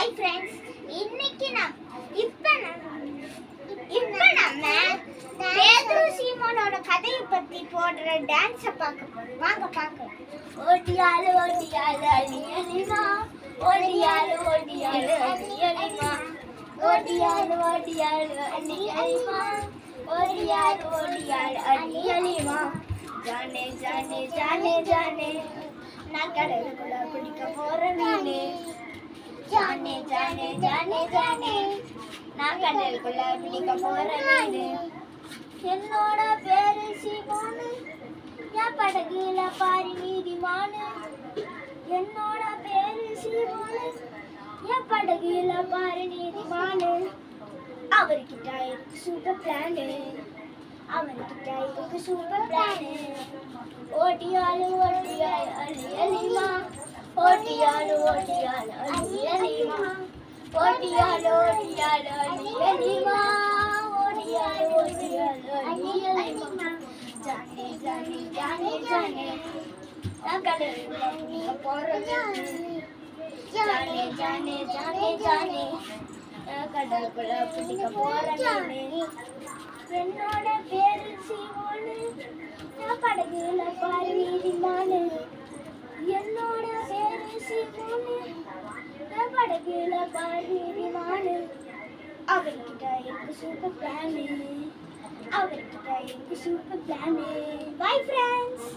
Hi friends, இன்னைக்கு இப்ப நம்ம பேதுரு சீமோனோட கதையை பத்தி போடுற டான்ஸை பார்க்க போறோம். வாங்க பார்க்கலாம். ஓடியாலு ஓடியாலு அலி அலிமா, ஓடியாலு ஓடியாலு அலி அலிமா, ஓடியாலு ஓடியாலு அலி அலிமா, ஓடியாலு ஓடியாலு அலி அலிமா. ஜானே ஜானே ஜானே ஜானே, நான் கடலுக்குள்ள பிடிக்க போற மீனே. ஜானே ஜானே ஜானே ஜானே, நான் கடலுக்குள்ள பிடிக்க போற மீனு. என்னோட பேரு சீமோனு, என் படகுல பாரி நீதிமானு. என்னோட பேரு சீமோனு, என் படகுல பாரி நீதிமானு. அவர்கிட்ட இருக்கு சூப்பர் பிளானு, அவர்கிட்ட இருக்கு சூப்பர் பிளானு. ஓடியாலு ஓடியாலு அலி அலிமா, ஓடியாலு ஓடியாலு அலி அலிமா, ஓடியாலு ஓடியாலு அலி அலிமா, ஓடியாலு ஓடியாலு அலி அலிமா. ஜானே ஜானே ஜானே ஜானே, நான் கடலுக்குள்ள பிடிக்க போற மீனு. ஜானே ஜானே ஜானே ஜானே, நான் கடலுக்குள்ள பிடிக்க போற மீனு. என்னோட பேரு சீமோனு, நான் படகுல பாரி நீதிமானு. என்னோட பேரு சீமோனு, நான் படகுல பாரி நீதிமானு. அவர்கிட்ட இருக்கு சூப்பர் பிளானு, அவர்கிட்ட இருக்கு சூப்பர் பிளானு. Bye friends.